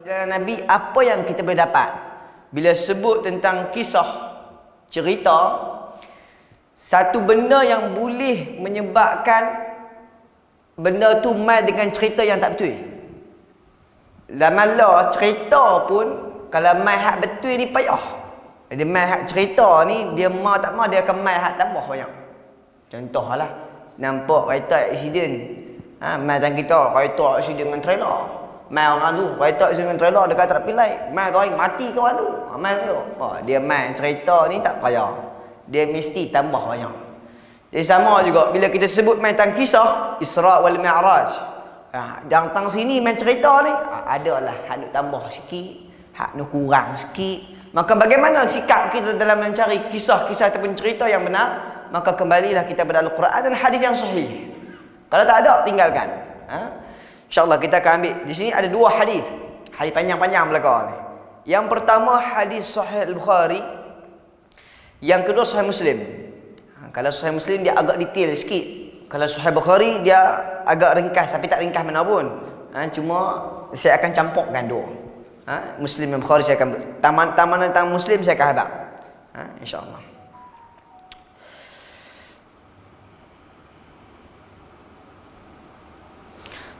perjalanan Nabi, apa yang kita boleh dapat? Bila sebut tentang kisah, cerita, satu benda yang boleh menyebabkan benda tu mai dengan cerita yang tak betul. Lama-lama cerita pun kalau mai hak betul ni payah. Jadi mai hak cerita ni dia mau tak mau dia akan mai hak tambah banyak. Contohlah nampak kereta aksiden. Mai tang kita kereta aksiden dengan trailer. Mai orang tu kereta aksiden dengan trailer dekat traffic light. Mai orang mati ke orang tu. Mai tu. Dia mai cerita ni tak payah. Dia mesti tambah banyak. Jadi sama juga bila kita sebut main tentang kisah Isra wal Mi'raj. Tentang sini main cerita ni adalah hak nak tambah sikit, hak nak kurang sikit. Maka bagaimana sikap kita dalam mencari kisah-kisah ataupun cerita yang benar? Maka kembalilah kita pada Al-Quran dan hadis yang sahih. Kalau tak ada, tinggalkan. InsyaAllah kita akan ambil. Di sini ada dua hadis. Hadis panjang-panjang belakang ni. Yang pertama hadis Sahih Al-Bukhari. Yang kedua Sahih Muslim. Kalau Sahih Muslim dia agak detail sikit. Kalau Sahih Bukhari dia agak ringkas, tapi tak ringkas mana pun. Cuma saya akan campurkan dua. Muslim dan Bukhari saya akan taman tentang Muslim saya akan habaq. InsyaAllah.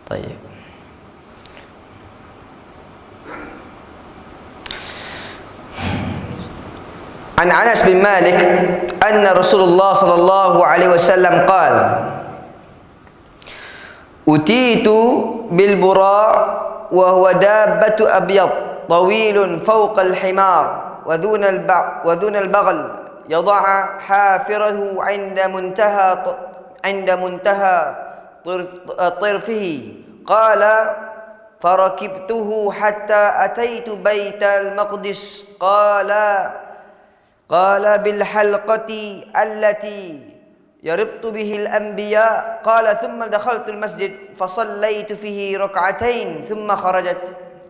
Baik. An Anas bin Malik anna Rasulullah sallallahu alaihi wasallam qala utitu bil bura wa huwa dabbatu abyad tawilun fawqa al himar wa duna al baghl yada'a hafirahu 'inda muntaha طرفه قال فركبته حتى أتيت بيت المقدس قال بالحلقة التي يربط به الأنبياء قال ثم دخلت المسجد فصليت فيه ركعتين ثم خرجت.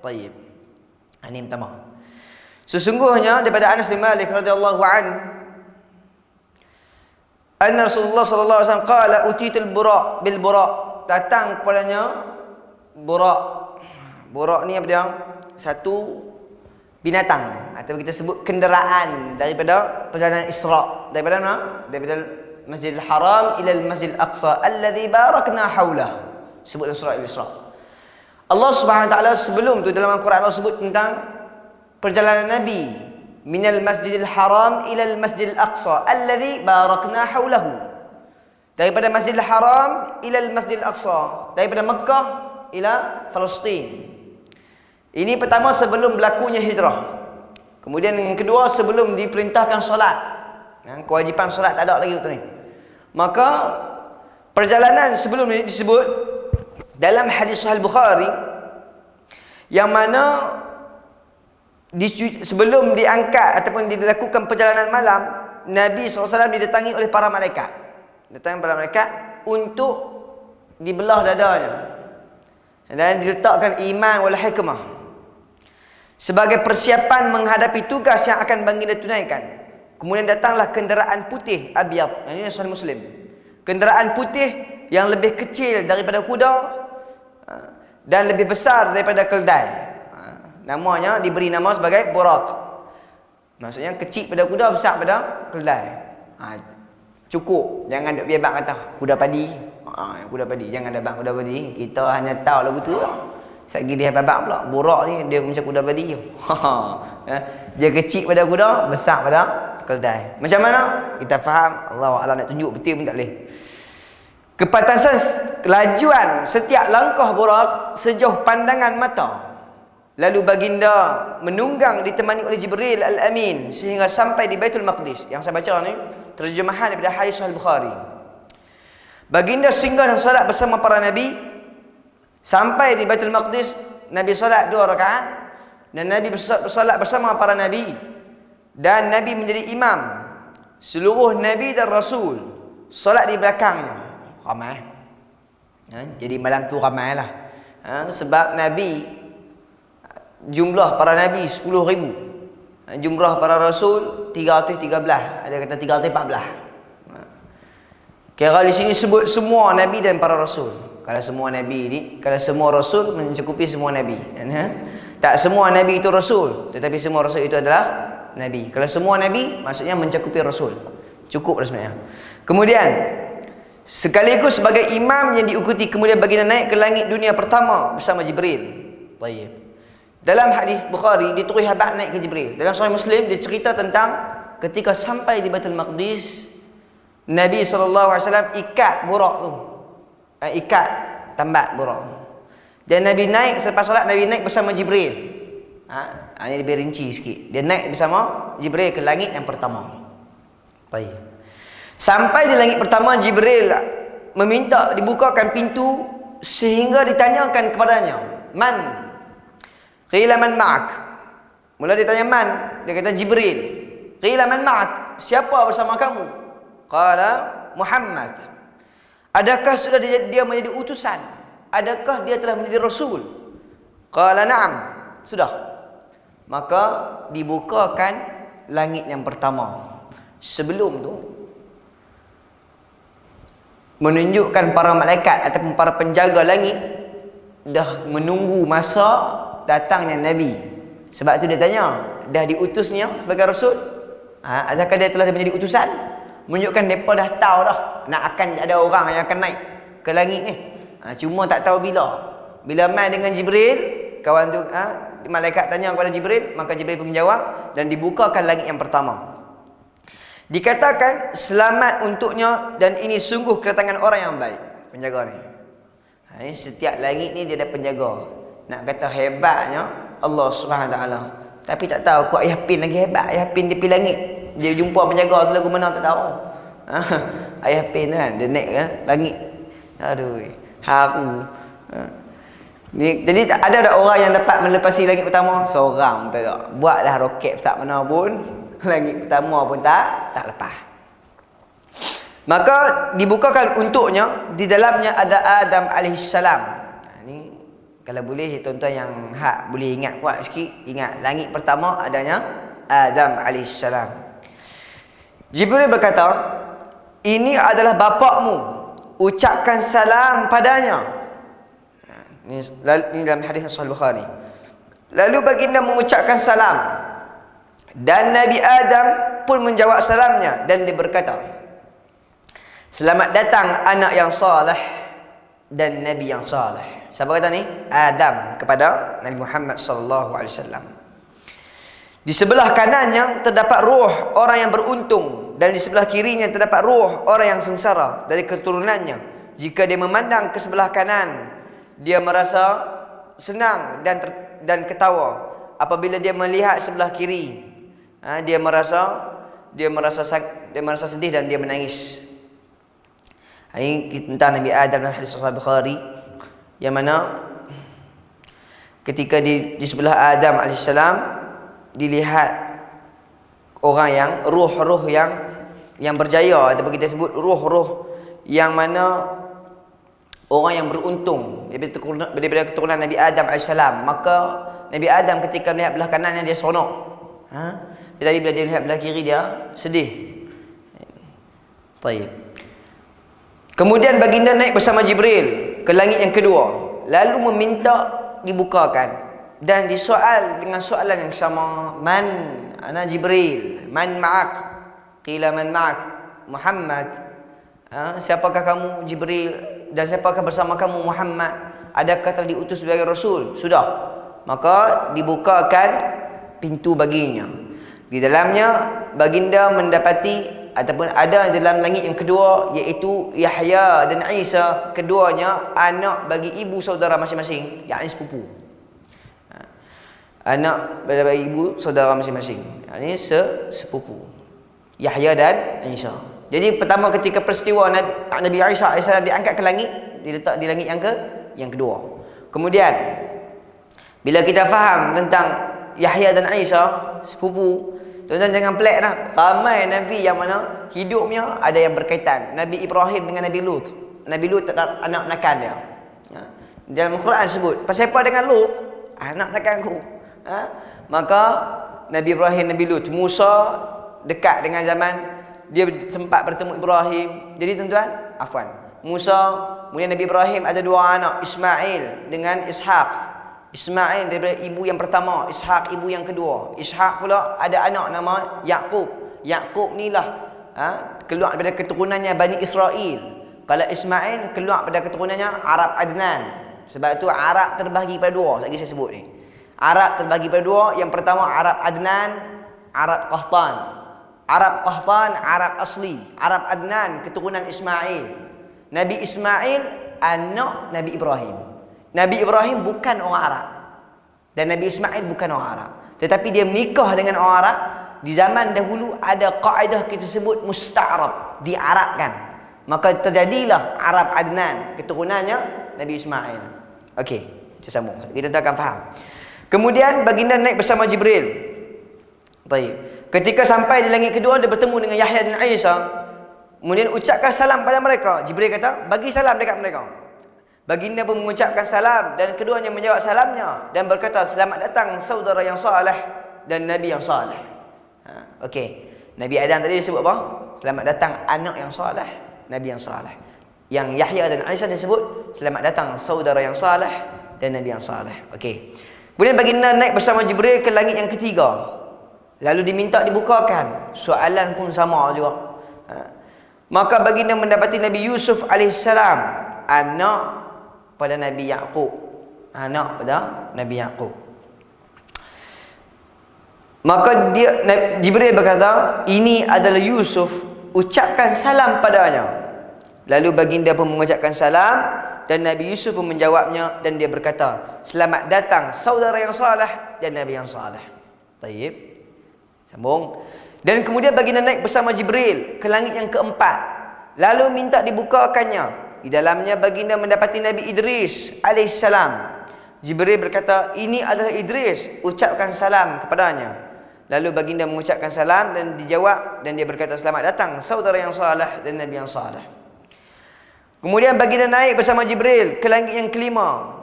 طيب. Ini pertama. Sesungguhnya daripada Anas bin Malik radhiyallahu anhu anna Rasulullah sallallahu alaihi wasallam qala utitul burak bil burak, datang kepadanya burak. Burak ni apa dia? Satu binatang atau kita sebut kenderaan daripada perjalanan Isra, daripada mana? Daripada Masjidil Haram ila Masjidil Aqsa alladhi barakna haulah. Sebut dalam surah Al-Isra. Allah Subhanahu wa taala sebelum tu dalam Al-Quran Allah sebut tentang perjalanan Nabi minal Masjidil Haram ilal Masjidil Aqsa alladhi barakna haulahu, daripada Masjidil Haram ilal Masjidil Aqsa, daripada Mekah ila Palestin. Ini pertama sebelum berlakunya hijrah. Kemudian yang kedua sebelum diperintahkan solat. Kewajipan solat tak ada lagi waktu ni. Maka perjalanan sebelum ini disebut dalam hadis Sahih Bukhari yang mana sebelum diangkat ataupun dilakukan perjalanan malam, Nabi SAW didatangi oleh para malaikat. Datangi para malaikat untuk dibelah dadanya dan diletakkan iman wal hikmah sebagai persiapan menghadapi tugas yang akan baginda tunaikan. Kemudian datanglah kenderaan putih abyad. Ini Sahih Muslim. Kenderaan putih yang lebih kecil daripada kuda dan lebih besar daripada keldai. Namanya diberi nama sebagai burak. Maksudnya kecil pada kuda, besar pada keldai. Cukup. Jangan duk biabak kata kuda padi. Kuda padi. Jangan ada bang kuda padi. Kita hanya tahu lagu tu lah. Sekali dia babak pula. Burak ni dia macam kuda padi. Dia kecil pada kuda, besar pada keldai. Macam mana? Kita faham. Allah nak tunjuk betul pun tak boleh. Kepatasan kelajuan setiap langkah burak sejauh pandangan mata. Lalu baginda menunggang ditemani oleh Jibril Al-Amin sehingga sampai di Baitul Maqdis. Yang saya baca ni terjemahan daripada hadis Sahih Bukhari. Baginda singgah dan salat bersama para nabi. Sampai di Baitul Maqdis, Nabi salat 2 rakaat dan Nabi bersolat bersama para nabi. Dan Nabi menjadi imam. Seluruh nabi dan rasul solat di belakangnya. Ramai. Jadi malam tu ramailah. Sebab Nabi jumlah para nabi 10,000. Jumlah para rasul 313. Ada kata 314. Kira di sini sebut semua nabi dan para rasul. Kalau semua nabi ni, kalau semua rasul mencukupi semua nabi. Tak semua Nabi itu Rasul, tetapi semua Rasul itu adalah Nabi. Kalau semua Nabi, maksudnya mencakupi Rasul. Cukup sebenarnya. Kemudian, sekaligus sebagai imam yang diikuti, kemudian baginda naik ke langit dunia pertama bersama Jibril. Baik. Dalam hadis Bukhari, dia terus habaq naik ke Jibril. Dalam Sahih Muslim, dia cerita tentang ketika sampai di Baitul Maqdis, Nabi SAW ikat burak tu. Ikat tambat burak. Dan Nabi naik, selepas solat Nabi naik bersama Jibril. Ini lebih rinci sikit. Dia naik bersama Jibril ke langit yang pertama. Baik. Sampai di langit pertama, Jibril meminta dibukakan pintu sehingga ditanyakan kepadanya, "Man?" Qila man ma'ak. Mula dia tanya man, dia kata Jibril. Qila man ma'ak, siapa bersama kamu? Qala Muhammad. Adakah sudah dia menjadi utusan? Adakah dia telah menjadi rasul? Qala na'am, sudah. Maka dibukakan langit yang pertama. Sebelum tu menunjukkan para malaikat ataupun para penjaga langit dah menunggu masa datangnya Nabi. Sebab tu dia tanya, dah diutusnya sebagai rasul? Adakah dia telah menjadi utusan? Menunjukkan mereka dah tahu dah nak akan ada orang yang akan naik ke langit ni. Cuma tak tahu bila. Bila mai dengan Jibril, kawan tu malaikat tanya kepada Jibril, maka Jibril pun menjawab dan dibukakan langit yang pertama. Dikatakan selamat untuknya dan ini sungguh kedatangan orang yang baik. Penjaga ni. Ini setiap langit ni dia ada penjaga. Nak kata hebatnya Allah Subhanahu Wa Taala. Tapi tak tahu kok Ayah Pin lagi hebat. Ayah Pin dia pergi langit, dia jumpa penjaga tu lagu mana tak tahu. Ayah Pin tu kan dia naik kan langit. Aduh, haru. Jadi ada orang yang dapat melepasi langit pertama seorang, betul tak? Buatlah roket start mana pun, langit pertama pun tak lepas. Maka dibukakan untuknya, di dalamnya ada Adam alaihissalam. Ini kalau boleh tuan-tuan yang boleh ingat kuat sikit, ingat langit pertama adanya Adam alaihissalam. Jibril berkata, "Ini adalah bapakmu, ucapkan salam padanya." Ini dalam hadis Sahih Bukhari. Lalu baginda mengucapkan salam dan Nabi Adam pun menjawab salamnya dan dia berkata, "Selamat datang anak yang saleh dan Nabi yang saleh." Siapa kata ni? Adam kepada Nabi Muhammad sallallahu alaihi wasallam. Di sebelah kanannya terdapat ruh orang yang beruntung dan di sebelah kirinya terdapat ruh orang yang sengsara dari keturunannya. Jika dia memandang ke sebelah kanan, dia merasa senang dan ketawa. Apabila dia melihat sebelah kiri, dia merasa sedih dan dia menangis. Ini tentang Nabi Adam dan hadis Sahih Bukhari, yang mana ketika di sebelah Adam alaihissalam dilihat orang yang ruh-ruh yang berjaya, ataupun kita sebut ruh-ruh yang mana orang yang beruntung daripada keturunan Nabi Adam alaihissalam. Maka Nabi Adam ketika melihat belah kanannya dia seronok, tetapi bila dia melihat belah kiri dia sedih. Baik. Kemudian baginda naik bersama Jibril ke langit yang kedua, lalu meminta dibukakan dan disoal dengan soalan yang sama, "Man ana Jibril, man ma'ak?" Qila man ma'ak? Muhammad. Siapakah kamu Jibril dan siapakah bersama kamu Muhammad? Adakah telah diutus sebagai rasul? Sudah. Maka dibukakan pintu baginya. Di dalamnya baginda mendapati ataupun ada dalam langit yang kedua, iaitu Yahya dan Isa, keduanya anak bagi ibu saudara masing-masing, yakni sepupu. Anak bagi ibu saudara masing-masing, yakni sepupu Yahya dan Isa. Jadi pertama ketika peristiwa Nabi Isa AS diangkat ke langit, diletak di langit yang kedua. Kemudian bila kita faham tentang Yahya dan Isa sepupu, tuan-tuan jangan pelik dah. Ramai Nabi yang mana hidupnya ada yang berkaitan. Nabi Ibrahim dengan Nabi Lut. Nabi Lut anak nakal dia. Dalam Al-Quran sebut, pasal apa dengan Lut? Anak nakalku. Maka Nabi Ibrahim, Nabi Lut, Musa dekat dengan zaman dia sempat bertemu Ibrahim. Jadi tuan-tuan, afwan, Musa, kemudian Nabi Ibrahim ada dua anak, Ismail dengan Ishaq. Ismail daripada ibu yang pertama, Ishak ibu yang kedua. Ishak pula ada anak nama Yaqub. Yaqub ni lah keluar daripada keturunannya Bani Israel. Kalau Ismail keluar daripada keturunannya Arab Adnan. Sebab tu Arab terbahagi pada dua, lagi saya sebut ni. Arab terbahagi pada dua. Yang pertama Arab Adnan, Arab Qahtan. Arab Qahtan, Arab asli. Arab Adnan keturunan Ismail. Nabi Ismail anak Nabi Ibrahim. Nabi Ibrahim bukan orang Arab. Dan Nabi Ismail bukan orang Arab. Tetapi dia menikah dengan orang Arab. Di zaman dahulu ada kaedah kita sebut musta'rab, diarabkan. Maka terjadilah Arab Adnan, keturunannya Nabi Ismail. Okey, kita sambung. Kita akan faham. Kemudian baginda naik bersama Jibril. Baik. Ketika sampai di langit kedua, dia bertemu dengan Yahya dan Isa. Kemudian ucapkan salam pada mereka. Jibril kata, bagi salam dekat mereka. Baginda pun mengucapkan salam dan keduanya menjawab salamnya dan berkata, selamat datang saudara yang saleh dan nabi yang saleh. Okey. Nabi Adam tadi disebut apa? Selamat datang anak yang saleh, nabi yang saleh. Yang Yahya dan Isa disebut selamat datang saudara yang saleh dan nabi yang saleh. Okey. Kemudian baginda naik bersama Jibril ke langit yang ketiga. Lalu diminta dibukakan. Soalan pun sama juga. Maka baginda mendapati Nabi Yusuf alaihissalam, anak pada Nabi Yaqub. Anak pada Nabi Yaqub. Maka Jibril berkata, ini adalah Yusuf, ucapkan salam padanya. Lalu baginda pun mengucapkan salam dan Nabi Yusuf pun menjawabnya dan dia berkata, selamat datang saudara yang saleh dan nabi yang saleh. Taib. Sambung. Dan kemudian baginda naik bersama Jibril ke langit yang keempat. Lalu minta dibukakannya. Di dalamnya baginda mendapati Nabi Idris alaihissalam. Jibril berkata, ini adalah Idris, ucapkan salam kepadanya. Lalu baginda mengucapkan salam dan dijawab dan dia berkata, selamat datang saudara yang saleh dan nabi yang saleh. Kemudian baginda naik bersama Jibril ke langit yang kelima.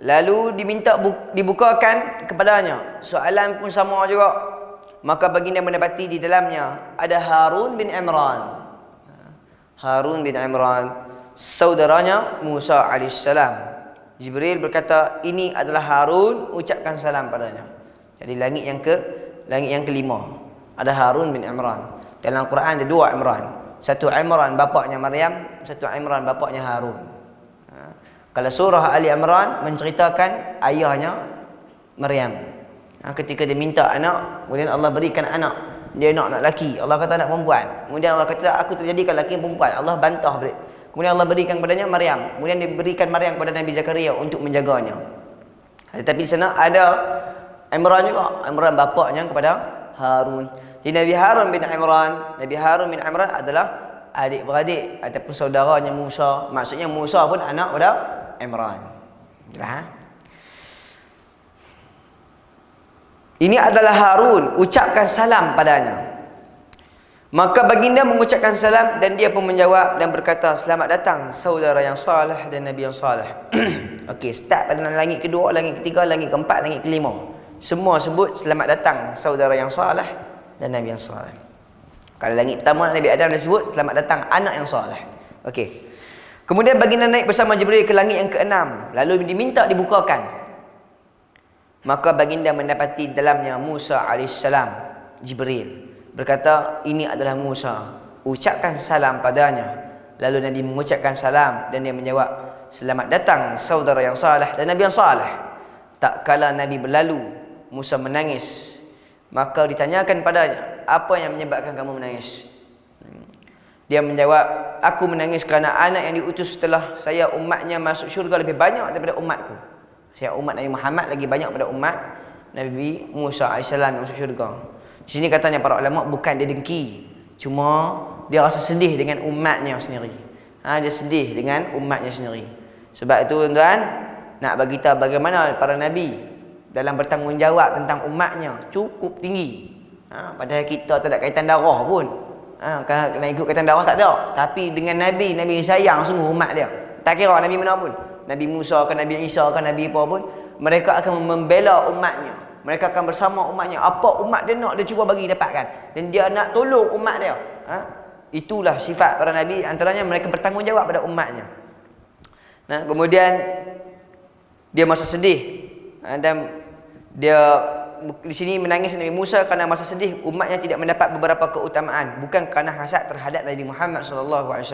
Lalu diminta dibukakan kepadanya. Soalan pun sama juga. Maka baginda mendapati di dalamnya ada Harun bin Imran. Harun bin Imran, saudaranya Musa alaihissalam. Jibril berkata, ini adalah Harun, ucapkan salam padanya. Jadi langit yang kelima ada Harun bin Imran. Dalam Quran ada dua Imran. Satu Imran bapaknya Maryam, satu Imran bapaknya Harun. Kalau surah Ali Imran menceritakan ayahnya Maryam. Ketika dia minta anak, kemudian Allah berikan anak. Dia nak lelaki, Allah kata anak perempuan. Kemudian Allah kata, aku terjadikan lelaki dan perempuan. Allah bantah balik. Kemudian Allah berikan kepadanya Maryam. Kemudian diberikan Maryam kepada Nabi Zakaria untuk menjaganya. Tetapi di sana ada Imran juga. Imran bapaknya kepada Harun. Jadi Nabi Harun bin Imran adalah adik-beradik ataupun saudaranya Musa. Maksudnya Musa pun anak pada Imran. Ini adalah Harun, ucapkan salam padanya. Maka baginda mengucapkan salam dan dia pun menjawab dan berkata, selamat datang saudara yang saleh dan nabi yang saleh. Okey, start pada langit kedua, langit ketiga, langit keempat, langit kelima. Semua sebut selamat datang saudara yang saleh dan nabi yang saleh. Kalau langit pertama Nabi Adam disebut selamat datang anak yang saleh. Okey. Kemudian baginda naik bersama Jibril ke langit yang keenam, lalu diminta dibukakan. Maka baginda mendapati dalamnya Musa alaihissalam. Jibril berkata, ini adalah Musa, ucapkan salam padanya. Lalu Nabi mengucapkan salam dan dia menjawab, selamat datang saudara yang saleh dan nabi yang saleh. Tak kala Nabi berlalu, Musa menangis. Maka ditanyakan padanya, apa yang menyebabkan kamu menangis? Dia menjawab, aku menangis kerana anak yang diutus setelah saya umatnya masuk syurga lebih banyak daripada umatku. Saya umat Nabi Muhammad lagi banyak pada umat Nabi Musa AS yang masuk syurga. Di sini katanya para ulama, bukan dia dengki, cuma dia rasa sedih dengan umatnya sendiri. Dia sedih dengan umatnya sendiri. Sebab itu tuan-tuan, nak bagi tahu bagaimana para Nabi dalam bertanggungjawab tentang umatnya cukup tinggi. Padahal kita tak ada kaitan darah pun. Kena ikut kaitan darah tak ada. Tapi dengan Nabi, Nabi sayang sungguh umat dia. Tak kira Nabi mana pun. Nabi Musa ke Nabi Isa ke Nabi apa pun, mereka akan membela umatnya. Mereka akan bersama umatnya. Apa umat dia nak, dia cuba bagi dapatkan. Dan dia nak tolong umat dia. Itulah sifat para Nabi. Antaranya mereka bertanggungjawab pada umatnya. Kemudian dia masa sedih. Dan dia di sini menangis Nabi Musa kerana masa sedih umatnya tidak mendapat beberapa keutamaan, bukan kerana hasad terhadap Nabi Muhammad SAW.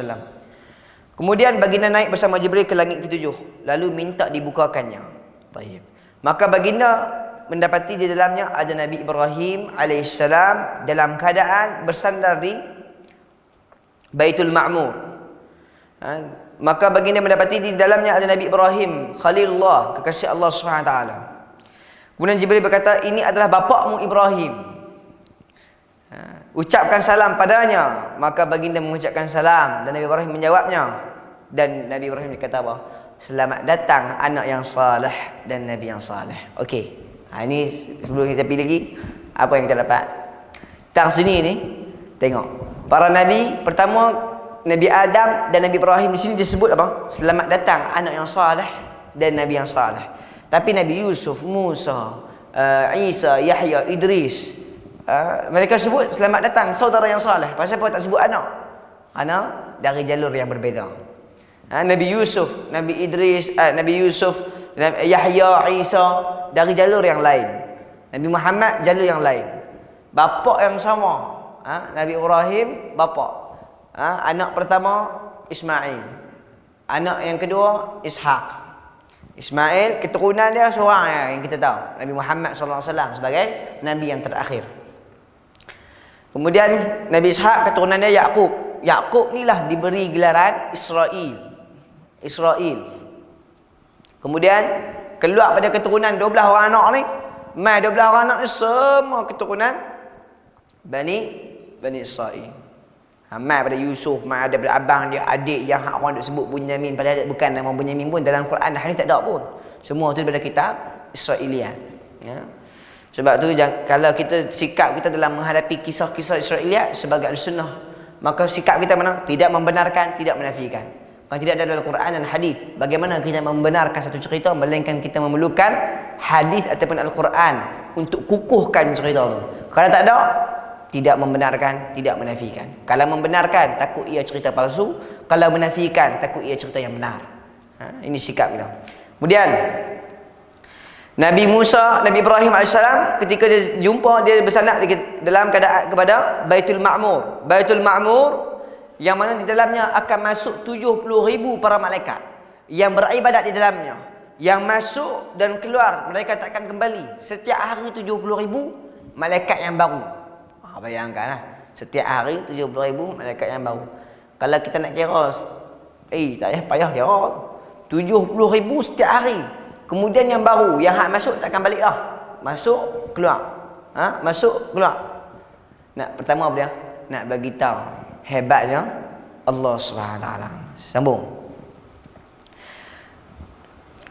Kemudian baginda naik bersama Jibril ke langit ketujuh, lalu minta dibukakannya. Taib. Maka baginda mendapati di dalamnya ada Nabi Ibrahim alaihissalam dalam keadaan bersandar di Baitul Ma'mur. Maka baginda mendapati di dalamnya ada Nabi Ibrahim Khalilullah, kekasih Allah SWT. Kemudian Jibril berkata, ini adalah bapakmu Ibrahim. Ucapkan salam padanya. Maka baginda mengucapkan salam dan Nabi Ibrahim menjawabnya. Dan Nabi Ibrahim berkata apa? Selamat datang anak yang saleh dan Nabi yang saleh. Okey. Ini sebelum kita pergi lagi, apa yang kita dapat? Tang sini ni, tengok. Para Nabi, pertama Nabi Adam dan Nabi Ibrahim di sini disebut apa? Selamat datang anak yang saleh dan Nabi yang saleh. Tapi Nabi Yusuf, Musa, Isa, Yahya, Idris, mereka sebut selamat datang saudara yang saleh. Pasal apa tak sebut anak? Anak dari jalur yang berbeza. Nabi Yusuf, Nabi Idris, Nabi Yusuf, Yahya, Isa dari jalur yang lain. Nabi Muhammad jalur yang lain. Bapa yang sama. Nabi Ibrahim bapa. Anak pertama Ismail. Anak yang kedua Ishaq. Ismail keturunan dia seorang yang kita tahu, Nabi Muhammad SAW sebagai Nabi yang terakhir. Kemudian Nabi Ishaq keturunan dia Yaqub. Yaqub ni lah diberi gelaran Israel. Kemudian keluar pada keturunan 12 orang anak ni. Mai 12 orang anak ni semua keturunan Bani Israel. Mai pada Yusuf, mai ada pada abang dia, adik yang orang duk sebut Bunyamin, padahal bukan nama Bunyamin pun dalam Quran dan hadis tak ada pun. Semua tu daripada kitab Israeliat. Ya. Sebab tu kalau kita sikap kita dalam menghadapi kisah-kisah Israeliat sebagai Ahlussunnah, maka sikap kita mana? Tidak membenarkan, tidak menafikan. Kalau tidak ada dalam Quran dan hadis, bagaimana kita membenarkan satu cerita melainkan kita memerlukan hadis ataupun Al-Quran untuk kukuhkan cerita tu. Kalau tak ada, tidak membenarkan, tidak menafikan. Kalau membenarkan, takut ia cerita palsu. Kalau menafikan, takut ia cerita yang benar. Ini sikap kita. Kemudian Nabi Musa, Nabi Ibrahim AS, ketika dia jumpa, dia bersandar dalam keadaan kepada Baitul Ma'mur. Baitul Ma'mur yang mana di dalamnya akan masuk 70,000 para malaikat yang beribadat di dalamnya. Yang masuk dan keluar, mereka tak akan kembali. Setiap hari 70,000 malaikat yang baru. Bayangkanlah, setiap hari 70,000 malaikat yang baru. Kalau kita nak kira, tak payah kira. 70,000 setiap hari. Kemudian yang baru, yang hak masuk takkan balik dah. Masuk, keluar. Masuk, keluar. Pertama apa dia? Nak bagi tahu hebatnya Allah SWT. Sambung.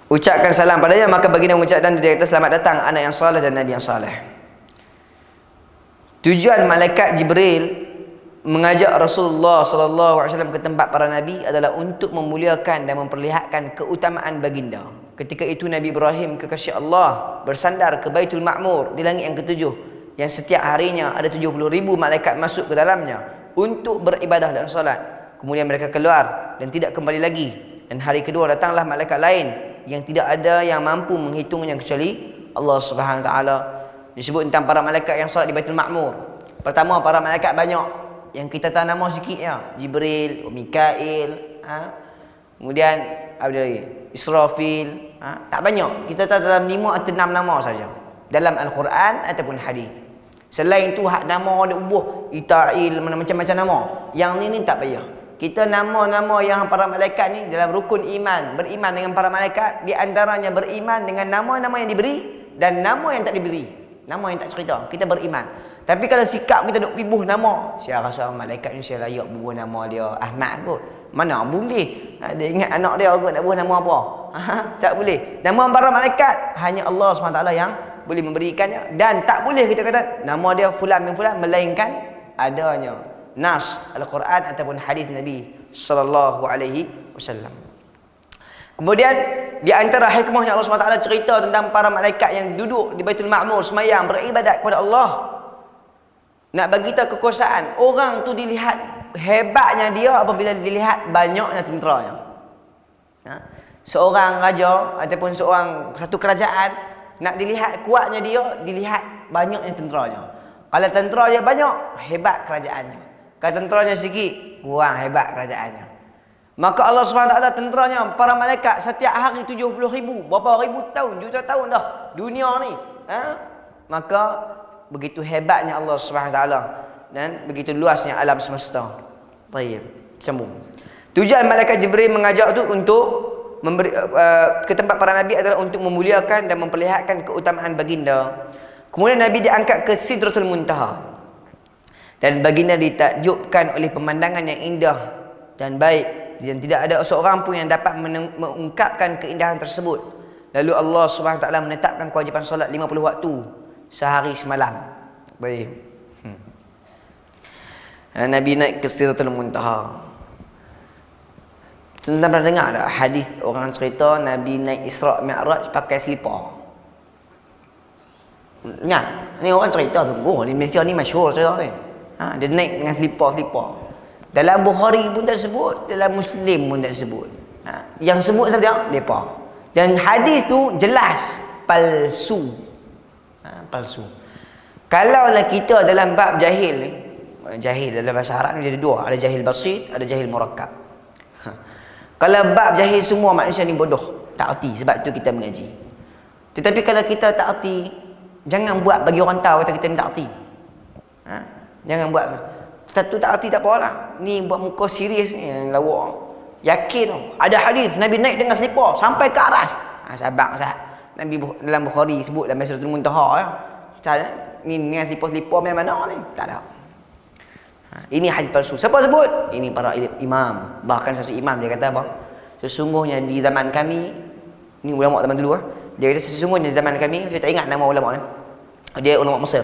Ucapkan salam padanya, maka baginda mengucapkan dia kata selamat datang anak yang saleh dan Nabi yang saleh. Tujuan malaikat Jibril mengajak Rasulullah SAW ke tempat para Nabi adalah untuk memuliakan dan memperlihatkan keutamaan baginda. Ketika itu Nabi Ibrahim kekasih Allah bersandar ke Baitul Ma'mur di langit yang ketujuh, yang setiap harinya ada 70,000 malaikat masuk ke dalamnya untuk beribadah dan solat. Kemudian mereka keluar dan tidak kembali lagi. Dan hari kedua datanglah malaikat lain yang tidak ada yang mampu menghitungnya kecuali Allah Subhanahu Wa Taala. Disebut tentang para malaikat yang solat di Baitul Ma'mur. Pertama, para malaikat banyak. Yang kita tahu nama sikitnya, Jibril, Mikail, kemudian apa lagi? Israfil, tak banyak. Kita tahu dalam 5 atau 6 nama saja dalam Al-Quran ataupun hadis. Selain tu hak nama ada ubah, Itail, macam-macam nama. Yang ni tak payah. Kita nama-nama yang para malaikat ni dalam rukun iman, beriman dengan para malaikat, di antaranya beriman dengan nama-nama yang diberi dan nama yang tak diberi. Nama yang tak cerita, kita beriman. Tapi kalau sikap kita duk pibuh nama, saya rasa malaikat ni saya layak bubuh nama dia Ahmad kot. Mana boleh. Dia ingat anak dia kot nak bubuh nama apa. Tak boleh. Nama para malaikat hanya Allah SWT yang boleh memberikannya. Dan tak boleh kita kata nama dia fulan bin fulan, melainkan adanya nas Al-Quran ataupun hadis Nabi SAW. Kemudian di antara hikmah yang Allah SWT cerita tentang para malaikat yang duduk di Baitul Ma'mur semayang beribadat kepada Allah, nak bagi tahu kekuasaan. Orang tu dilihat hebatnya dia apabila dilihat banyaknya tenteranya. Seorang raja ataupun satu kerajaan nak dilihat kuatnya dia, dilihat banyaknya tenteranya. Kalau tentera dia banyak, hebat kerajaannya. Kalau tenteranya sikit, kurang hebat kerajaannya. Maka Allah SWT tenteranya, para malaikat setiap hari 70,000, berapa ribu tahun, juta tahun dah dunia ni. Maka begitu hebatnya Allah SWT dan begitu luasnya alam semesta. Baik, sambung. Tujuan malaikat Jibril mengajak tu untuk ke tempat para nabi adalah untuk memuliakan dan memperlihatkan keutamaan baginda. Kemudian Nabi diangkat ke Sidratul Muntaha dan baginda ditakjubkan oleh pemandangan yang indah dan baik, dan tidak ada seorang pun yang dapat mengungkapkan keindahan tersebut. Lalu Allah SWT menetapkan kewajipan solat 50 waktu sehari semalam. Baik. Nabi naik ke Sidratul Muntaha. Tuan-tuan pernah dengar tak hadis orang cerita Nabi naik Isra' Mi'raj pakai selipar? Ingat? Ni orang cerita sungguh. Di Malaysia ni masyhur cerita ni. Dia naik dengan selipar-selipar. Dalam Bukhari pun tak sebut, dalam Muslim pun tak sebut. Yang sebut siapa dia? Depa. Dan hadis tu jelas palsu. Palsu. Kalaulah kita dalam bab jahil ni, jahil dalam bahasa Arab ni ada dua, ada jahil basit, ada jahil murakkab. Kalau bab jahil semua manusia ni bodoh, tak erti, sebab tu kita mengaji. Tetapi kalau kita tak erti, jangan buat bagi orang tahu kata kita ni tak erti. Jangan buat. Satu tak erti tak apa lah. Ni buat muka serius ni yang lawak. Yakin ada hadis Nabi naik dengan selipar sampai ke aras. Sabar Ustaz. Nabi dalam Bukhari sebut dalam Suratul Muntaha ya. Ni dengan selipar-selipar memang mana ni? Tak ada. Ini hadis palsu. Siapa sebut? Ini para imam. Bahkan satu imam dia kata apa? Sesungguhnya di zaman kami, ni ulama zaman dulu dia kata sesungguhnya di zaman kami, saya tak ingat nama ulama ni. Dia ulama Mesir.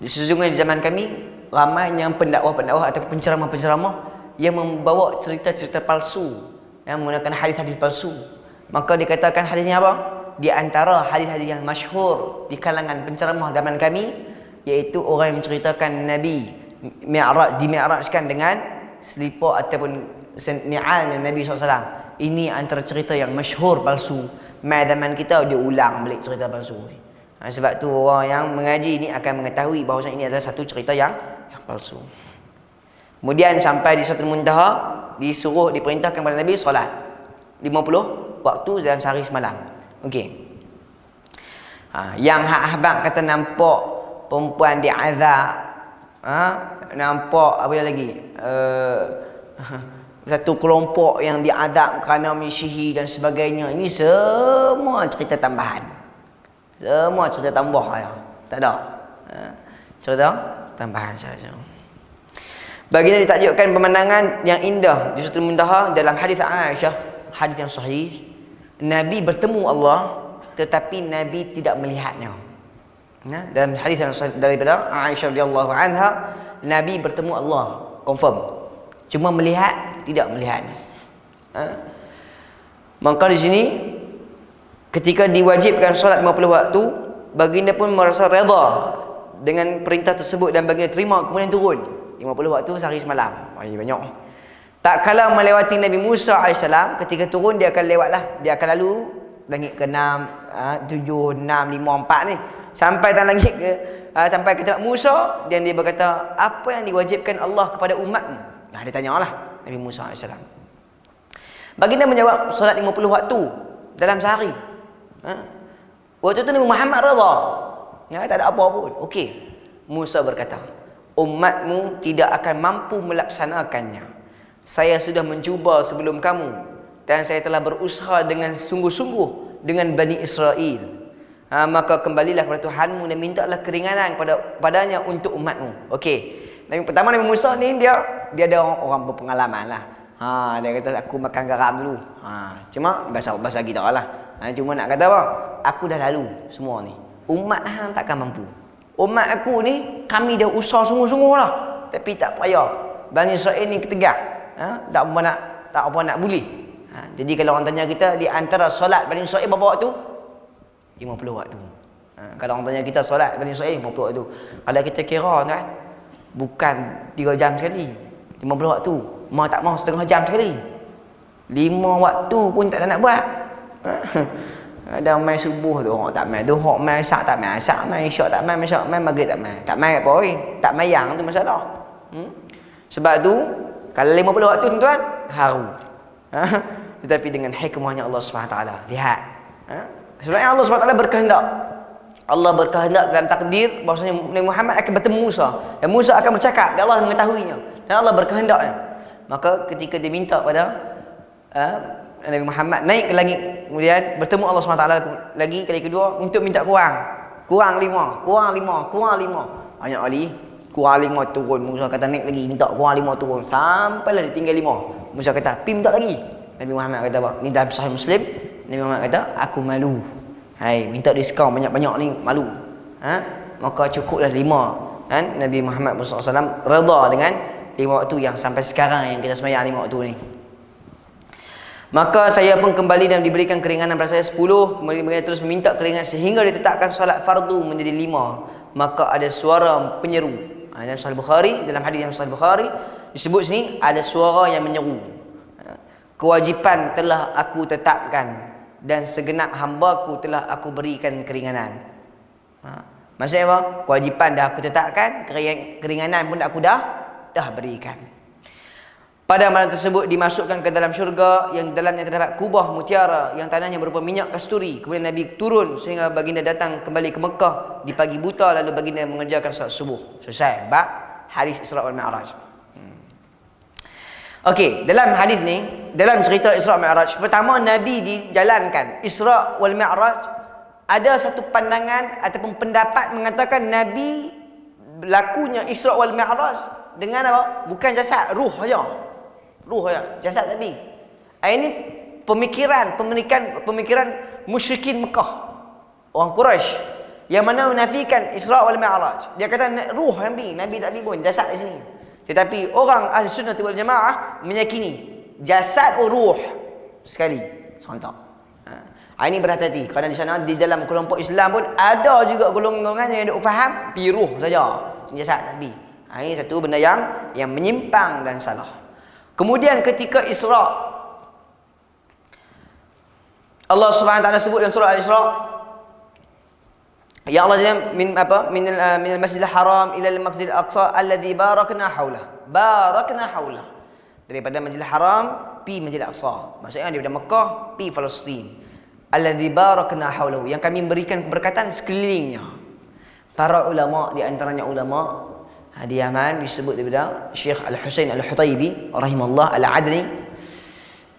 Sesungguhnya di zaman kami ramai yang pendakwah-pendakwah atau penceramah-penceramah yang membawa cerita-cerita palsu, yang menggunakan hadis-hadis palsu. Maka dikatakan hadisnya apa? Di antara hadis-hadis yang masyhur di kalangan penceramah zaman kami, iaitu orang yang menceritakan Nabi dimi'rajkan dengan selipar ataupun ni'alnya Nabi SAW. Ini antara cerita yang masyhur palsu. Mai zaman kita dia ulang balik cerita palsu ni. Sebab tu orang yang mengaji ni akan mengetahui bahawa ini adalah satu cerita yang palsu. Kemudian sampai di Sidratul Muntaha, diperintahkan kepada Nabi solat 50 waktu dalam sehari semalam. Okey. Yang hak ahbab kata nampak perempuan diazab. Nampak apa lagi? Satu kelompok yang diazab kerana menyisihi dan sebagainya. Ini semua cerita tambahan. Semua cerita tambah ya. Tak ada. Cerita tambahan saja. Baginda ditakjubkan pemandangan yang indah di Sidratul Muntaha dalam hadis Aisyah, hadis yang sahih. Nabi bertemu Allah tetapi Nabi tidak melihatnya. Dalam hadis yang daripada Aisyah radhiyallahu anha, Nabi bertemu Allah, confirm. Cuma melihat, tidak melihatnya. Maka di sini ketika diwajibkan solat 50 waktu, baginda pun merasa redha dengan perintah tersebut dan baginda terima, kemudian turun 50 waktu sehari semalam. Banyak. Tak kala melewati Nabi Musa AS, ketika turun dia akan lewatlah, dia akan lalu langit ke-6, 7, 6, 5, 4 ni. Sampai dalam langit sampai ke tempat Musa, dan dia berkata, apa yang diwajibkan Allah kepada umatmu? Dia tanyalah Nabi Musa AS. Baginda menjawab, solat 50 waktu dalam sehari. Waktu tu Nabi Muhammad redha. Tak ada apa pun. Okey. Musa berkata, umatmu tidak akan mampu melaksanakannya. Saya sudah mencuba sebelum kamu, dan saya telah berusaha dengan sungguh-sungguh dengan Bani Israel. Maka kembalilah kepada Tuhanmu dan mintalah keringanan kepadanya untuk umatmu. Okey. Pertama Nabi Musa ni dia ada orang berpengalaman lah. Dia kata aku makan garam dulu. Cuma bahasa kita lah. Cuma nak kata apa? Aku dah lalu semua ni. Umat hang takkan mampu. Umat aku ni kami dah usaha sungguh-sungguh lah, tapi tak payah. Bani Israel ni ketegak. Tak apa nak bully. Jadi kalau orang tanya kita di antara solat Bani Israel berapa waktu? 50 waktu. Kalau orang tanya kita solat Bani Israel 50 waktu. Kalau kita kira kan, bukan 3 jam sekali. 50 waktu. Mau tak mau setengah jam sekali. 5 waktu pun tak nak buat. Ada main subuh tu hok tak main tu, hok main Isyak tak main, Isyak main Isyak tak main, Isyak main Maghrib tak main. Tak main apa oi? Tak mayang tu masalah. Sebab tu kalau 50 waktu tuan-tuan haru. Tetapi dengan hikmahnya Allah SWT, lihat. Sebenarnya Allah SWT berkehendak. Allah berkehendak dalam takdir bahwasanya Nabi Muhammad akan bertemu Musa. Dan Musa akan bercakap, dan Allah mengetahuinya. Dan Allah berkehendaknya. Maka ketika dia minta pada Nabi Muhammad naik ke langit, kemudian bertemu Allah SWT lagi kali kedua untuk minta kurang 5. Banyak kali kurang 5 turun. Musa kata naik lagi, minta kurang 5 turun. Sampailah dia tinggal 5. Musa kata pergi minta lagi. Nabi Muhammad kata apa? Ni dalam Sahih Muslim. Nabi Muhammad kata aku malu. Hai, minta diskaun banyak-banyak ni malu. Maka cukuplah 5. Kan? Nabi Muhammad SAW redha dengan 5 waktu yang sampai sekarang yang kita sembahyang 5 waktu ni. Maka saya pun kembali dan diberikan keringanan pada saya 10. Kemudian terus meminta keringanan sehingga ditetapkan solat fardu menjadi 5. Maka ada suara penyeru. Dalam Sahih Bukhari, dalam hadis yang Sahih Bukhari disebut sini ada suara yang menyeru. Kewajipan telah aku tetapkan dan segenap hamba-Ku telah aku berikan keringanan. Maksudnya apa? Kewajipan dah aku tetapkan, keringanan pun aku dah berikan. Pada malam tersebut dimasukkan ke dalam syurga yang dalamnya terdapat kubah mutiara yang tanahnya berupa minyak kasturi. Kemudian Nabi turun sehingga baginda datang kembali ke Mekah di pagi buta, lalu baginda mengerjakan salat subuh. Selesai bab hadis Isra wal Mi'raj. Okey, dalam hadis ni, dalam cerita Isra Mi'raj, pertama Nabi dijalankan Isra wal Mi'raj, ada satu pandangan ataupun pendapat mengatakan Nabi berlakunya Isra wal Mi'raj dengan apa? Bukan jasad, ruh saja. Ruh saja, jasad Nabi. Ini pemikiran musyrikin Mekah, orang Quraisy yang mana menafikan Isra wal Mi'raj. Dia kata ruh Nabi tak pun jasad di sini. Tetapi orang Ahli Sunnah wal Jamaah meyakini jasad ruh sekali serentak. Ini berhati-hati kerana di sana di dalam kelompok Islam pun ada juga golongan yang duk faham pi ruh saja jasad Nabi. Ini satu benda yang menyimpang dan salah. Kemudian ketika Isra, Allah Subhanahu wa taala sebut dalam surah Al-Isra, ya Allah jalla min al-Masjidil Haram ila al-Masjidil Aqsa alladhi barakna haulah. Barakna haulah. Daripada Masjidil Haram pi Masjidil Aqsa. Maksudnya daripada Mekah pi Palestin. Alladhi barakna haulahu, yang kami berikan keberkatan sekelilingnya. Para ulama, di antaranya ulama di Yaman disebut daripada Syekh Al-Husain Al-Hutaibi rahimahullah Al-Adni,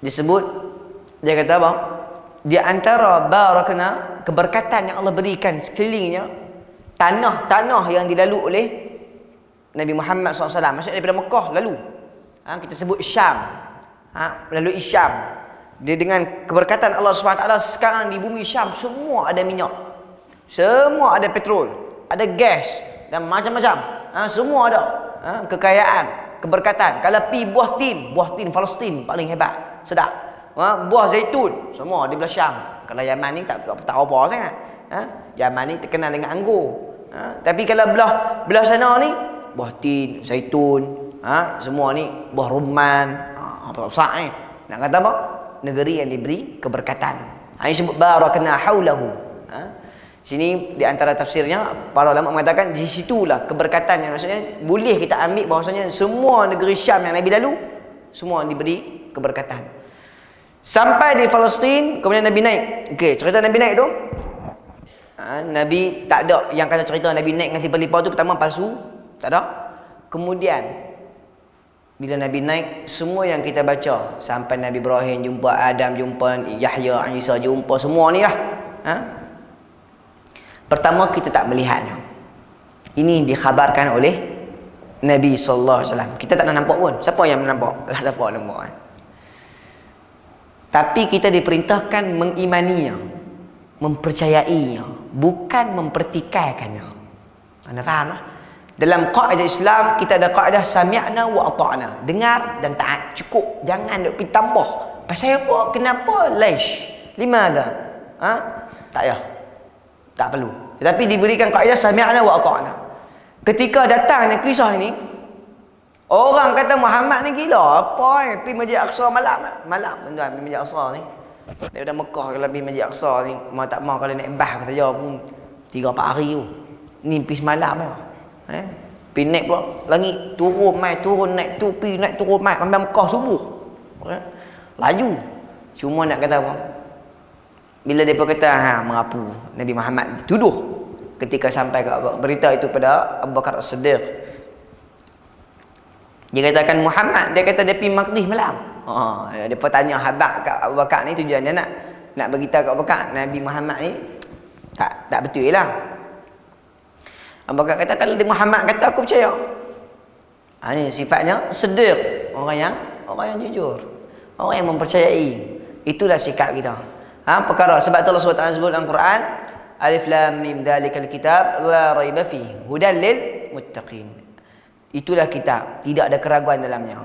disebut, dia kata apa? Di antara barakna, keberkatan yang Allah berikan sekelilingnya, tanah-tanah yang dilalui oleh Nabi Muhammad SAW. Maksudnya daripada Mekah lalu, kita sebut Syam, melalui Syam. Dia dengan keberkatan Allah SWT, sekarang di bumi Syam semua ada minyak, semua ada petrol, ada gas dan macam-macam. Semua ada kekayaan, keberkatan. Kalau pi buah tin Palestin paling hebat, sedap. Buah zaitun semua di belah Syam. Kalau Yaman ni tak apa sangat. Yaman ni terkenal dengan anggur. Tapi kalau belah sana ni buah tin, zaitun, semua ni buah rumman, apa besar nak kata apa? Negeri yang diberi keberkatan. Ini disebut barakna haulahu. Sini di antara tafsirnya para ulama mengatakan di situlah keberkatan, yang maksudnya boleh kita ambil bahwasanya semua negeri Syam yang Nabi lalu semua diberi keberkatan. Sampai di Palestin, kemudian Nabi naik. Okey, cerita Nabi naik tu, Nabi tak ada yang kata cerita Nabi naik dengan lipat-lipat tu pertama palsu, tak ada. Kemudian bila Nabi naik, semua yang kita baca sampai Nabi Ibrahim jumpa Adam, jumpa Yahya, Isa, jumpa semua ni lah. Pertama kita tak melihatnya. Ini dikhabarkan oleh Nabi SAW. Kita tak nak nampak pun. Siapa yang nampak? Tak nampak kan? Tapi kita diperintahkan mengimaninya, mempercayainya, bukan mempertikaikannya. Anda faham lah? Dalam kaedah Islam kita ada kaedah sami'na wa ata'na, dengar dan taat, cukup. Jangan nak pergi tambah. Pasal apa? Kenapa? Laish. Limadha? Tak payah. Tak perlu. Tetapi diberikan kaedah sami'na wa ata'na. Ketika datangnya kisah ini, orang kata Muhammad ni gila. Apa pergi Masjid Aqsa malam tuan-tuan, pergi Masjid Aqsa ni. Daripada Mekah kalau pergi Masjid Aqsa ni, mau tak mau kalau naik bas saja pun 3-4 hari tu. Ni pergi semalam ya. Pergi naik pula langit, turun mai, turun naik tu, pergi naik turun mai sampai Mekah subuh. Laju. Cuma nak kata apa? Bila depa kata mengapu Nabi Muhammad dituduh ketika sampai ke berita itu pada Abu Bakar As-Siddiq. Dia katakan Muhammad, dia kata dia pergi Maqdis malam. Depa tanya habaq kat Abu Bakar ni tujuannya nak beritahu kat Abu Bakar Nabi Muhammad ni tak betul lah. Abu Bakar kata kalau dia Muhammad kata aku percaya. Ni sifatnya Siddiq, orang yang jujur, orang yang mempercayai. Itulah sikap kita. Perkara sebab tu Allah SWT sebut dalam Quran, Alif Lam Mim dzalikal kitab la raiba fihi hudal lil muttaqin. Itulah kitab, tidak ada keraguan dalamnya.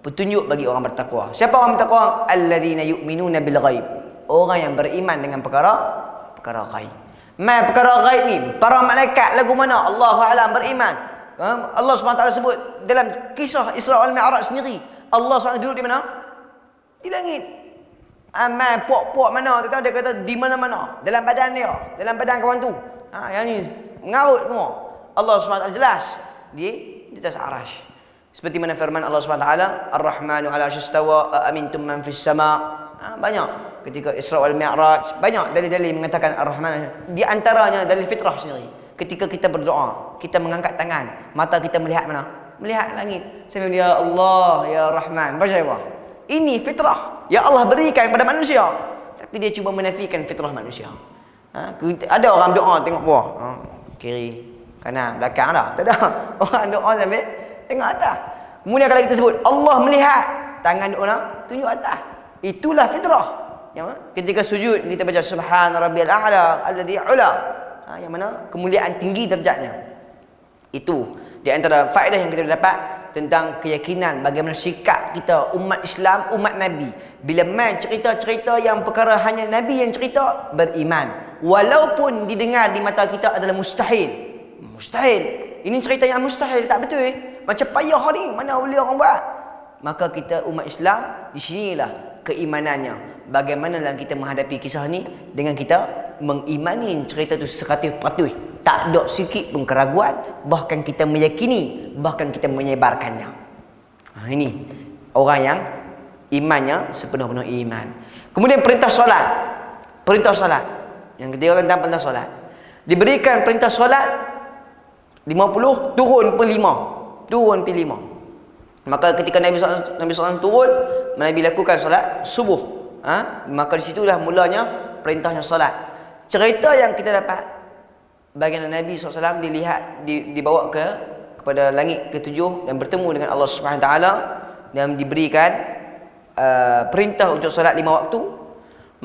Petunjuk bagi orang bertakwa. Siapa orang bertakwa? Alladzina yu'minuna bil ghaib. Orang yang beriman dengan perkara ghaib. Perkara ghaib ni, para malaikat lagu mana? Allahu a'lam, beriman. Allah SWT sebut dalam kisah Isra wal Mi'raj sendiri, Allah SWT duduk di mana? Di langit. Puak-puak mana tu tahu, dia kata di mana-mana, dalam badan dia, dalam badan kawan tu. Yang ni ngaut semua. Allah SWT jelas di atas arasy. Seperti mana firman Allah SWT, Ar-Rahmanu 'ala arsy-istawa, amintum man fis sama'. Banyak ketika Isra wal Mi'raj, banyak dalil-dalil mengatakan Ar-Rahman. Di antaranya dalil fitrah sendiri. Ketika kita berdoa, kita mengangkat tangan, mata kita melihat mana? Melihat langit. Sambil ya Allah, ya Rahman. Baca apa? Ini fitrah ya Allah berikan kepada manusia. Tapi dia cuba menafikan fitrah manusia. Ada orang doa tengok bawah, kiri, kanan, belakang dah. Tak ada. Orang doa sampai tengok atas. Kemudian kalau kita sebut Allah melihat, tangan doa tunjuk atas. Itulah fitrah. Ketika sujud kita baca subhana rabbiyal a'la alladhi 'ula. Yang mana kemuliaan tinggi derajatnya. Itu di antara faedah yang kita dapat tentang keyakinan bagaimana sikap kita umat Islam, umat Nabi. Bila main cerita-cerita yang perkara hanya Nabi yang cerita, beriman. Walaupun didengar di mata kita adalah mustahil. Mustahil. Ini cerita yang mustahil, tak betul. Macam payah ni, mana boleh orang buat? Maka kita umat Islam, di sinilah keimanannya. Bagaimana dalam kita menghadapi kisah ni dengan kita mengimani cerita itu 100%. Tak ada sikit pun keraguan, bahkan kita meyakini, bahkan kita menyebarkannya. Ini orang yang imannya sepenuh-penuh iman. Kemudian perintah solat. Perintah solat. Yang ketiga tentang perintah solat. Diberikan perintah solat 50, turun per 5. Turun per 5. Maka ketika Nabi SAW turun, Nabi lakukan solat subuh. Maka disitulah mulanya perintahnya solat. Cerita yang kita dapat, baginda Nabi SAW dibawa kepada langit ke-7 dan bertemu dengan Allah Subhanahu Wa Taala dan diberikan perintah untuk solat 5 waktu.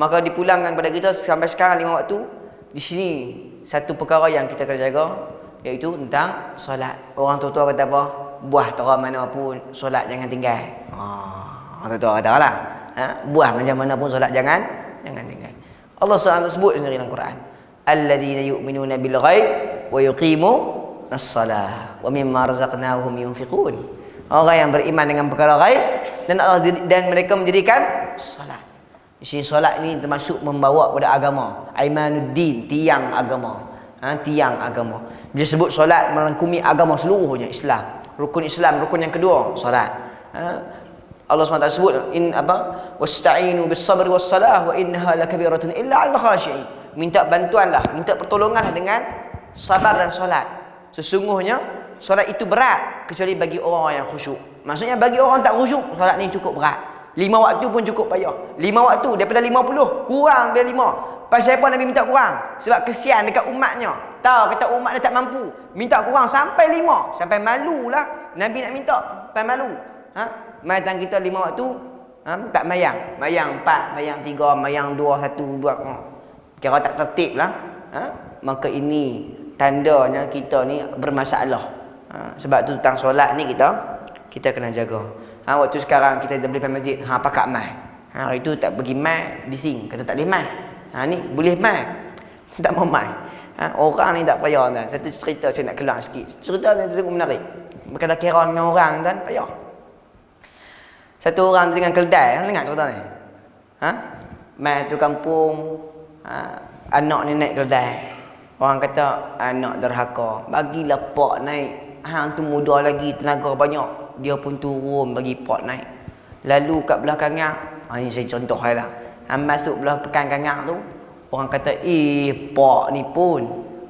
Maka dipulangkan kepada kita sampai sekarang 5 waktu. Di sini satu perkara yang kita kena jaga, iaitu tentang solat. Orang tua-tua kata apa? Buah tera mana pun solat jangan tinggal. Orang tua kata lah. Buah macam mana pun solat jangan tinggal. Allah SWT sebut sendiri dalam Quran, alladzina yu'minuna bil ghaib wa yuqimuna as-salah wa mimma razaqnahum yunfiqun. Orang yang beriman dengan perkara ghaib dan mereka mendirikan salat. Di sini solat ini termasuk membawa pada agama, aimanuddin, tiang agama. Tiang agama. Bila sebut solat merangkumi agama seluruhnya Islam. Rukun Islam, rukun yang kedua solat. Allah SWT sebut wasta'inu bis sabri was salah wa innaha lakabiratun illa 'alal khashi'in. Minta bantuanlah, minta pertolonganlah dengan sabar dan solat. Sesungguhnya solat itu berat kecuali bagi orang yang khusyuk. Maksudnya bagi orang tak khusyuk, solat ni cukup berat. 5 waktu pun cukup payah. 5 waktu daripada 50 kurang dari 5. Pasal apa Nabi minta kurang? Sebab kesian dekat umatnya. Tahu kata umat dia tak mampu, minta kurang sampai 5. Sampai malulah Nabi nak minta, sampai malu. Macam kita 5 waktu tak mayang. Mayang 4, mayang 3, mayang 2, 1, 2. Kira tak tertib lah. Maka ini tandanya kita ni bermasalah. Sebab tu tentang solat ni kita kena jaga. Waktu sekarang kita dah boleh pergi masjid, pakat mai. Hari tu tak pergi mai, bising. Kata tak boleh mai. Ni boleh mai. Tak mau mai. Orang ni tak payah tuan. Satu cerita saya nak keluar sikit. Cerita ni sungguh menarik. Berkata kira dengan orang tuan, payah. Satu orang dengan keldai, ingat cerita ni? mai tu kampung, anak ni naik keldai. Orang kata anak derhaka, bagilah pak naik. Hang tu muda lagi, tenaga banyak. Dia pun turun bagi pak naik. Lalu kat belah kangak, ini saya contoh lah. Hang masuk belah pekan kangak tu, orang kata, pak ni pun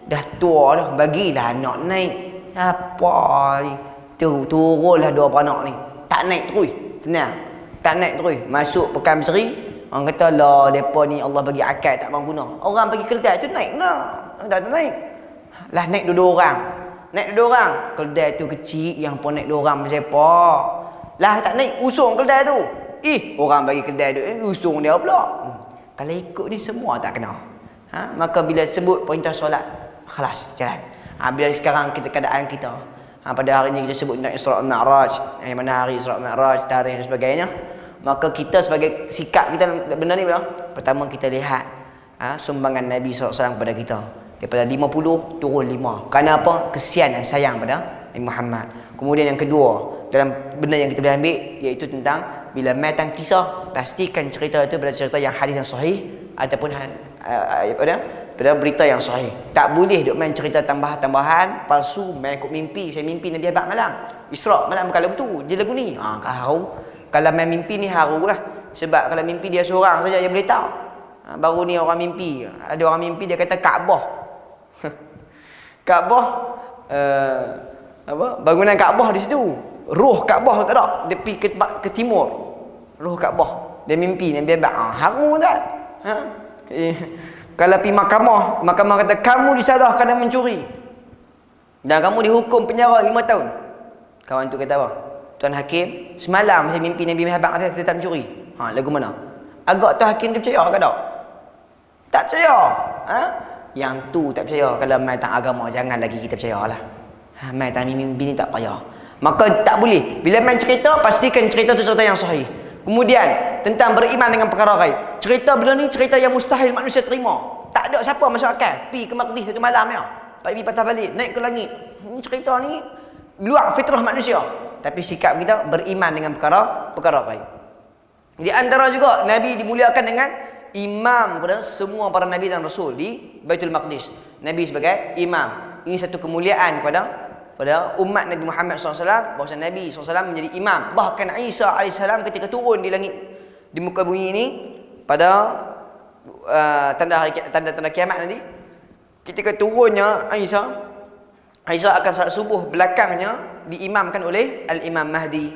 dah tua dah, bagilah anak naik. Apa ni? Turunlah dua anak ni. Tak naik terus. Tenang. Tak naik terus. Masuk pekan berseri, orang kata lah, mereka ni Allah bagi akal tak mampu guna. Orang bagi keldai tu naik lah. Tak naik. Lah naik dua orang. Naik dua orang. Keldai tu kecil, yang pun naik dua orang siapa? Lah tak naik, usung keldai tu. Orang bagi keldai tu, usung dia pula. Kalau ikut ni semua tak kena. Maka bila sebut perintah solat, khalas, jalan. Bila sekarang kita keadaan kita, pada hari ini kita sebut tentang Isra' Mi'raj, yang mana hari Isra' Mi'raj, tarikh dan sebagainya. Maka kita sebagai sikap kita benda ni pertama kita lihat sumbangan Nabi SAW kepada kita. Daripada 50 turun 5. Kerana apa? Kesian dan sayang pada Nabi Muhammad. Kemudian yang kedua, dalam benda yang kita boleh ambil, iaitu tentang bila mai tang kisah, pastikan cerita itu pada cerita yang hadis yang sahih ataupun pada berita yang sahih. Tak boleh duk main cerita tambahan-tambahan palsu, main ikut mimpi. Saya mimpi Nabi abad malam, Isra' malam, kalau betul dia lagu ni. Haru. Kalau main mimpi ni harulah. Sebab kalau mimpi dia seorang saja dia boleh tahu. Baru ni orang mimpi, ada orang mimpi dia kata Kaabah. Kaabah bangunan Kaabah di situ. Roh Kaabah tak ada. Dia pergi ke timur. Roh Kaabah. Dia mimpi Nabi abad. Haru tak? Kalau pergi mahkamah kata kamu disalahkan kerana mencuri dan kamu dihukum penjara 5 tahun. Kawan tu kata apa? Tuan Hakim, semalam saya mimpi Nabi Muhammad kata saya tak mencuri. Lagu mana? Agak Tuan Hakim dia percaya ke tak? Tak percaya. Yang tu tak percaya. Kalau mai tentang agama, jangan lagi kita percayalah. Mai tentang mimpi ni tak payah. Maka tak boleh. Bila main cerita, pastikan cerita tu cerita yang sahih. Kemudian tentang beriman dengan perkara gaib. Cerita benda ni cerita yang mustahil manusia terima. Tak ada siapa masuk akal. Pi ke Maqdis satu malam ya. Pergi patah balik, naik ke langit. Cerita ni luar fitrah manusia. Tapi sikap kita beriman dengan perkara gaib. Di antara juga Nabi dimuliakan dengan imam kepada semua para nabi dan rasul di Baitul Maqdis. Nabi sebagai imam. Ini satu kemuliaan pada umat Nabi Muhammad SAW, bahawa Nabi SAW menjadi imam. Bahkan Isa AS ketika turun di langit, di muka bumi ini, pada tanda-tanda kiamat nanti, ketika turunnya Isa akan salat subuh, belakangnya diimamkan oleh Al-Imam Mahdi.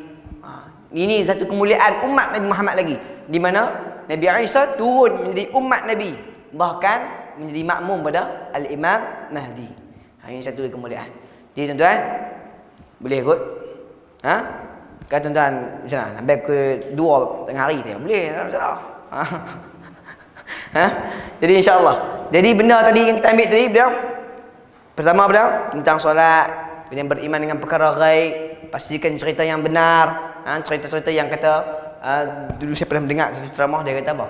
Ini satu kemuliaan umat Nabi Muhammad lagi, di mana Nabi Isa turun menjadi umat Nabi, bahkan menjadi makmum pada Al-Imam Mahdi. Ini satu kemuliaan. Jadi tuan-tuan, boleh ikut? Kata tuan-tuan, macam mana? Sampai ke 2 tengah hari tu, boleh? Jadi insya-Allah. Jadi benda tadi yang kita ambil tadi, pertama tentang solat, kemudian beriman dengan perkara ghaib, pastikan cerita yang benar. Cerita-cerita yang kata, dulu saya pernah mendengar satu ceramah, dia kata apa?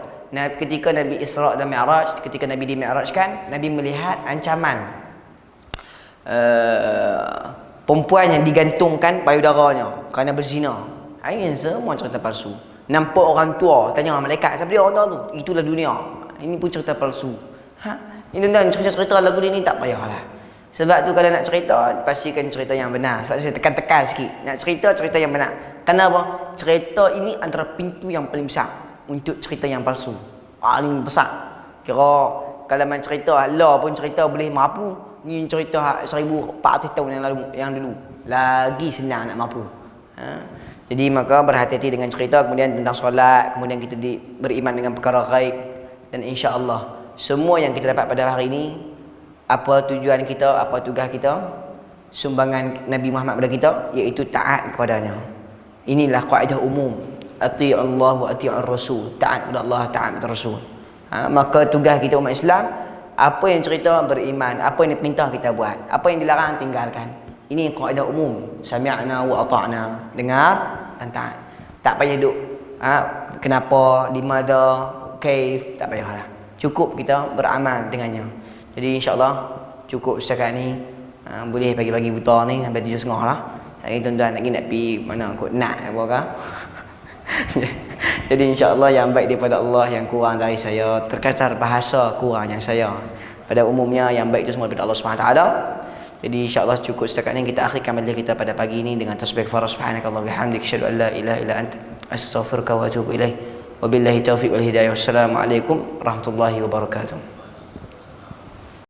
Ketika Nabi Isra' dan Mi'raj, ketika Nabi di-Mi'rajkan, Nabi melihat ancaman perempuan yang digantungkan payudaranya kerana berzina. Ini semua cerita palsu. Nampak orang tua, tanya malaikat, siapa dia orang tua tu? Itulah dunia. Ini pun cerita palsu. Ini tuan-tuan, cerita-cerita lagu ni tak payahlah. Sebab tu kalau nak cerita, pastikan cerita yang benar. Sebab saya tekan-tekan sikit. Nak cerita yang benar. Kenapa? Cerita ini antara pintu yang paling besar untuk cerita yang palsu. Paling besar. Kira kalau main cerita, Allah pun cerita boleh mampu. Ni cerita 1400 tahun yang dulu. Lagi senang nak mampu. Jadi maka berhati-hati dengan cerita, kemudian tentang solat, kemudian kita beriman dengan perkara ghaib, dan insya-Allah semua yang kita dapat pada hari ini, apa tujuan kita, apa tugas kita, sumbangan Nabi Muhammad kepada kita, iaitu taat kepadanya. Inilah kaedah umum. Ati' Allah wa ati'ur Rasul. Taat kepada Allah, taat kepada Rasul. Maka tugas kita umat Islam, apa yang cerita beriman, apa yang diperintah kita buat, apa yang dilarang tinggalkan. Ini kaedah umum. Sami'na wa ata'na. Dengar dan taat. Tak payah duk kenapa, limadha, kaif, tak payahlah. Cukup kita beramal dengannya. Jadi insya-Allah cukup setakat ni. Boleh pagi-pagi buta ni sampai 7.30 lah. Hari tuan-tuan nak pergi mana kot nak apa ke. Jadi insya-Allah yang baik daripada Allah, yang kurang dari saya, terkasar bahasa kurang yang saya. Pada umumnya yang baik itu semua daripada Allah Subhanahu wa taala. Jadi insya-Allah cukup setakat ini kita akhirkan majlis kita pada pagi ini dengan tasbih kafarah subhanakallah bihamdik asyhadu an la ilaha illa anta astaghfiruka wa atubu ilaik. Wabillahi taufiq wal hidayah. Wassalamualaikum warahmatullahi wabarakatuh.